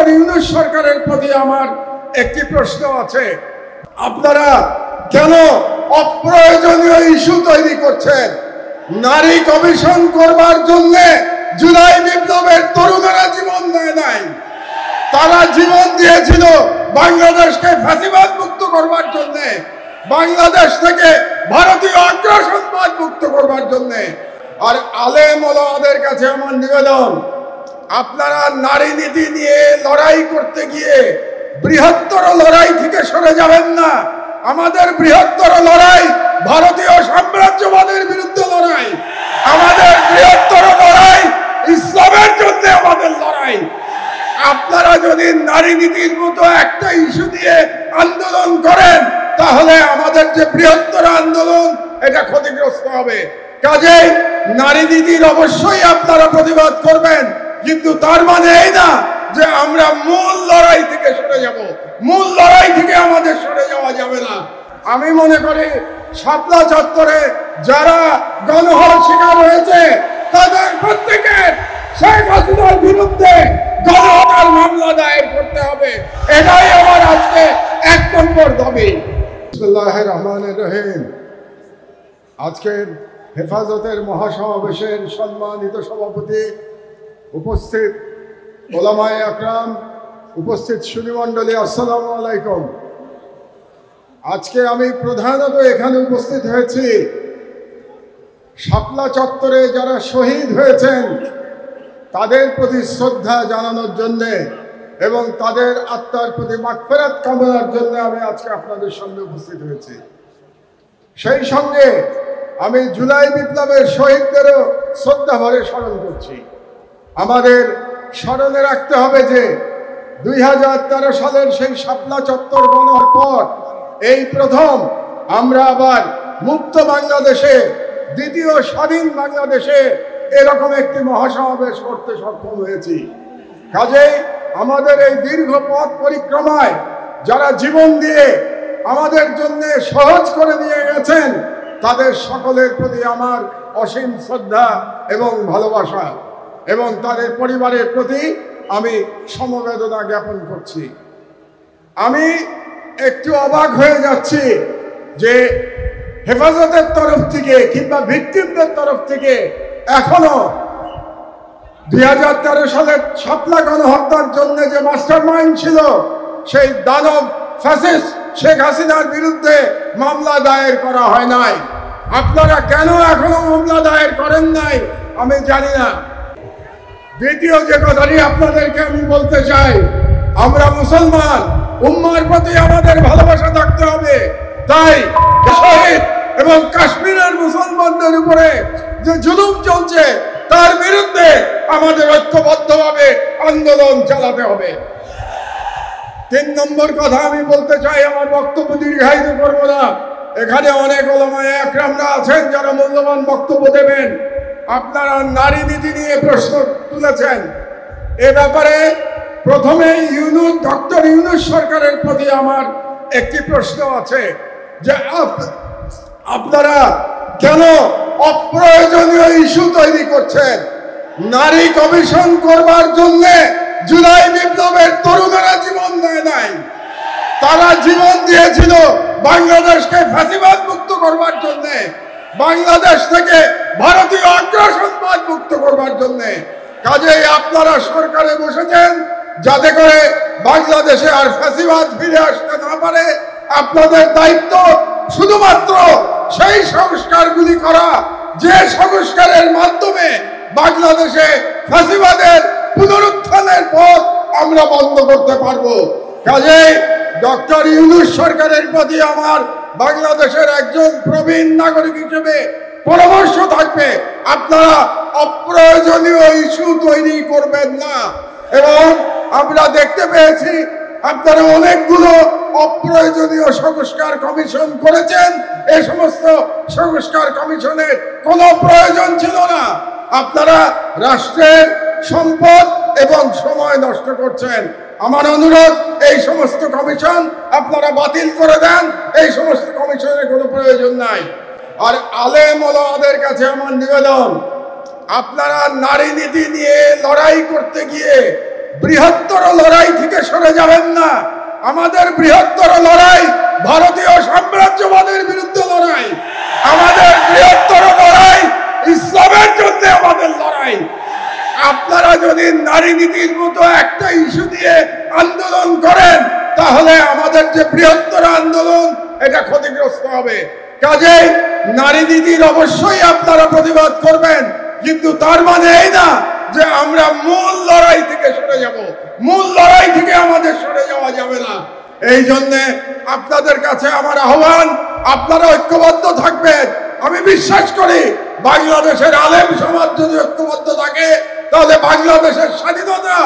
Doctor Yunus সরকারের প্রতি আমার একটি প্রশ্ন আছে। আপনারা কেন অপ্রয়োজনীয় ইস্যু তৈরি করছেন? নারী কমিশন করবার জন্য জুলাই বিপ্লবের তরুণেরা জীবন দেয় নাই, তারা জীবন দিয়েছিল বাংলাদেশকে ফ্যাসিবাদ মুক্ত করবার জন্য, বাংলাদেশ থেকে ভারতীয় আগ্রাসনবাদ মুক্ত করবার জন্য। আর আলেম ওলামাদের কাছে আমার নিবেদন, আপনারা নারী নীতি নিয়ে লড়াই করতে গিয়ে বৃহত্তর লড়াই থেকে সরে যাবেন না। আমাদের বৃহত্তর লড়াই ভারতীয় সাম্রাজ্যবাদের বিরুদ্ধে লড়াই, আমাদের বৃহত্তর লড়াই ইসলামের জন্য আমাদের লড়াই। আপনারা যদি নারী নীতির মতো একটা ইস্যু দিয়ে আন্দোলন করেন, তাহলে আমাদের যে বৃহত্তর আন্দোলন এটা ক্ষতিগ্রস্ত হবে। কাজেই নারী নীতির অবশ্যই আপনারা প্রতিবাদ করবেন, কিন্তু তার মানে এই না যে আমরা মূল লড়াই থেকে সরে যাব। মূল লড়াই থেকে আমাদের সরে যাওয়া যাবে না। আমি মনে করি শাপলা চত্বরে যারা গণহত্যার শিকার হয়েছে তাদের প্রত্যেকের শেখ হাসিনার বিরুদ্ধে গণহত্যার মামলা দায়ের করতে হবে। এটাই আমার আজকে 1 নম্বর দাবি। বিসমিল্লাহির রহমানির রহিম। আজকের হেফাজতের মহাসমাবেশের সম্মানিত সভাপতি, উপস্থিত ওলামায়ে আকরাম, উপস্থিত সুধীমণ্ডলী, আসসালামু আলাইকুম। আজকে আমি প্রধানত এখানে উপস্থিত হয়েছি শাপলা চত্বরে যারা শহীদ হয়েছেন তাদের প্রতি শ্রদ্ধা জানানোর জন্যে এবং তাদের আত্মার প্রতি মাগফিরাত কামনার জন্য আমি আজকে আপনাদের সামনে উপস্থিত হয়েছি। সেই সঙ্গে আমি জুলাই বিপ্লবের শহীদদেরও শ্রদ্ধা ভরে স্মরণ করছি। আমাদের স্মরণে রাখতে হবে যে 2013 সালের সেই শাপলা চত্বর গণহত্যার পর এই প্রথম আমরা আবার মুক্ত বাংলাদেশে, দ্বিতীয় স্বাধীন বাংলাদেশে এরকম একটি মহাসমাবেশ করতে সক্ষম হয়েছি। কাজেই আমাদের এই দীর্ঘ পথ পরিক্রমায় যারা জীবন দিয়ে আমাদের জন্য সহজ করে দিয়ে গেছেন তাদের সকলের প্রতি আমার অসীম শ্রদ্ধা এবং ভালোবাসা, এবং তাদের পরিবারের প্রতি আমি সমবেদনা জ্ঞাপন করছি। আমি একটু অবাক হয়ে যাচ্ছি যে হেফাজতের তরফ থেকে কিংবা ভিকটিমদের তরফ থেকে এখনো 2013 সালের শাপলা গণহত্যার জন্য যে মাস্টার মাইন্ড ছিল সেই দানব ফ্যাসিস্ট শেখ হাসিনার বিরুদ্ধে মামলা দায়ের করা হয় নাই। আপনারা কেন এখনো মামলা দায়ের করেন নাই আমি জানি না। দ্বিতীয় যে কথাটি আপনাদেরকে আমি বলতে চাই, আমরা মুসলমান, উম্মার প্রতি আমাদের ভালোবাসা থাকতে হবে। তাই শহীদ এবং কাশ্মীরের মুসলমানদের উপরে যে জুলুম চলছে তার বিরুদ্ধে আমাদের ঐক্যবদ্ধভাবে আন্দোলন চালাতে হবে। 3 নম্বর কথা আমি বলতে চাই, আমার বক্তব্য দীর্ঘায়িত করব না। এখানে অনেক ওলামায়ে আকরামরা আছেন যারা মূল্যবান বক্তব্য দেবেন। আপনারা নারী নীতি নিয়ে প্রশ্ন তুলেছেন। এ ব্যাপারে প্রথমে ডক্টর ইউনূস সরকারের প্রতি আমার একটি প্রশ্ন আছে যে আপনারা কেন অপ্রয়োজনীয় ইস্যু তৈরি করছেন? নারী কমিশন করবার জন্য জুলাই বিপ্লবের তরুণেরা জীবন দেয় নাই, তারা জীবন দিয়েছিল বাংলাদেশকে ফ্যাসিবাদ মুক্ত করবার জন্য, বাংলাদেশ থেকে ভারতীয় আগ্রাসনবাদ মুক্ত করবার জন্য। কাজেই আপনারা সরকারে বসেছেন যাতে করে বাংলাদেশে আর ফ্যাসিবাদ ফিরে আসতে না পারে। আপনাদের দায়িত্ব শুধুমাত্র সেই সংস্কারগুলি করা যে সংস্কারের মাধ্যমে বাংলাদেশে ফ্যাসিবাদের পুনরুত্থানের পথ আমরা বন্ধ করতে পারবো। কাজেই ডক্টর ইউনূস সরকারের প্রতি আমার বাংলাদেশের একজন প্রবীণ নাগরিক হিসেবে পরামর্শ থাকবে, আপনারা অপ্রয়োজনীয় ইস্যু তৈরি করবেন না। এবং আমরা দেখতে পেয়েছি আপনারা অনেকগুলো অপ্রয়োজনীয় সংস্কার কমিশন করেছেন। এই সমস্ত সংস্কার কমিশনের কোনো প্রয়োজন ছিল না। আপনারা রাষ্ট্রের সম্পদ এবং সময় নষ্ট করছেন। আমার অনুরোধ, এই সমস্ত কমিশন আপনারা বাতিল করে দেন। এই সমস্ত কমিশনের কোনো প্রয়োজন নাই। আর আলেম ওলামাদের কাছে আমার নিবেদন, আপনারা নারী নীতি নিয়ে লড়াই করতে গিয়ে বৃহত্তর লড়াই সরে যাবেন না। আমাদের বৃহত্তর লড়াই ভারতীয় সাম্রাজ্যবাদের বিরুদ্ধে লড়াই, আমাদের বৃহত্তর লড়াই ইসলামের জন্য আমাদের লড়াই। আপনারা যদি নারী নীতির মতো একটা ইস্যু দিয়ে আন্দোলন করেন তাহলে আমাদের যে বৃহত্তর আন্দোলন এটা ক্ষতিগ্রস্ত হবে। কাজেই নারী নীতির অবশ্যই আপনারা প্রতিবাদ করবেন, কিন্তু তার মানে এই না যে আমরা মূল লড়াই থেকে সরে যাব। মূল লড়াই থেকে আমাদের সরে যাওয়া যাবে না। এই জন্য আপনাদের কাছে আমার আহ্বান, আপনারা ঐক্যবদ্ধ থাকবেন। আমি বিশ্বাস করি বাংলাদেশের আলেম সমাজ যদি ঐক্যবদ্ধ থাকে তাহলে বাংলাদেশের স্বাধীনতা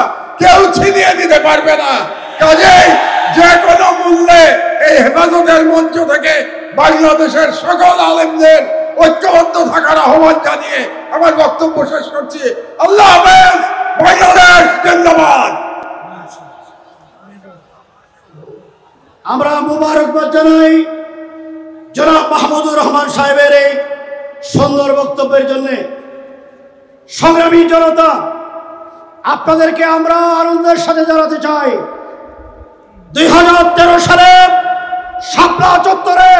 কেউ ছিনিয়ে নিতে পারবে না। কাজেই যে কোনো মূল্যে এই হেফাজতের মঞ্চ থেকে বাংলাদেশের সকল আলেমদের ঐক্যবদ্ধ থাকার আহ্বান জানিয়ে আমার বক্তব্য শেষ করছি। আল্লাহ হাফেজ। বাংলাদেশ জিন্দাবাদ। আমরা মুবারকবাদ জানাই জনাব মাহমুদুর রহমান সাহেবের এই সুন্দর বক্তব্যের জন্য। সংগ্রামী জনতা, আপনাদেরকে আমরা আনন্দের সাথে জানাতে চাই 2013 সালে শাপলা চত্বরে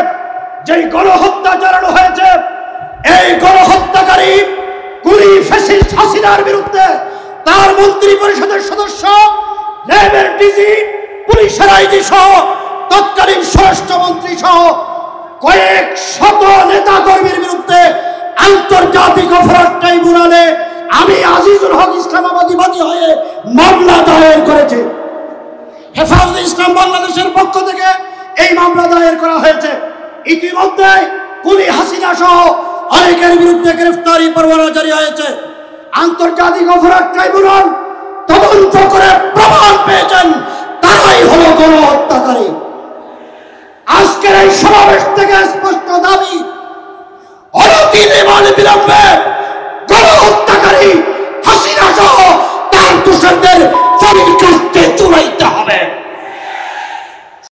যেই গণহত্যা চালানো হয়েছে, এই গণহত্যাকারী কুলি ফ্যাসিস্ট হাসিনার বিরুদ্ধে তার মন্ত্রী পরিষদের সদস্য, র্যাবের ডিজি, পুলিশের আইজি সহ তৎকালীন স্বরাষ্ট্রমন্ত্রী সহ কয়েক শত নেতা কর্মীর বিরুদ্ধে আন্তর্জাতিক অপরাধ ট্রাইব্যুনালে আমি আজিজুল হক ইসলামাবাদী বাদী হয়ে মামলা দায়ের করেছে। হেফাজতে ইসলাম বাংলাদেশের পক্ষ থেকে এই মামলা দায়ের করা হয়েছে। ইতিমধ্যে কুলি হাসিনা সহ অনেকের বিরুদ্ধে গ্রেফতারি পরোয়ানা জারি হয়েছে। আন্তর্জাতিক অপরাধ ট্রাইব্যুনাল তদন্ত করে প্রমাণ পেয়েছেন তারাই হলো গণহত্যাকারী। আজকের এই সমাবেশ থেকে স্পষ্ট দাবি, অনতিবিলম্বে গণহত্যাকারী হাসিনা সহ তার দোষরদের শরীর কাটতে চুড়াইতে হবে।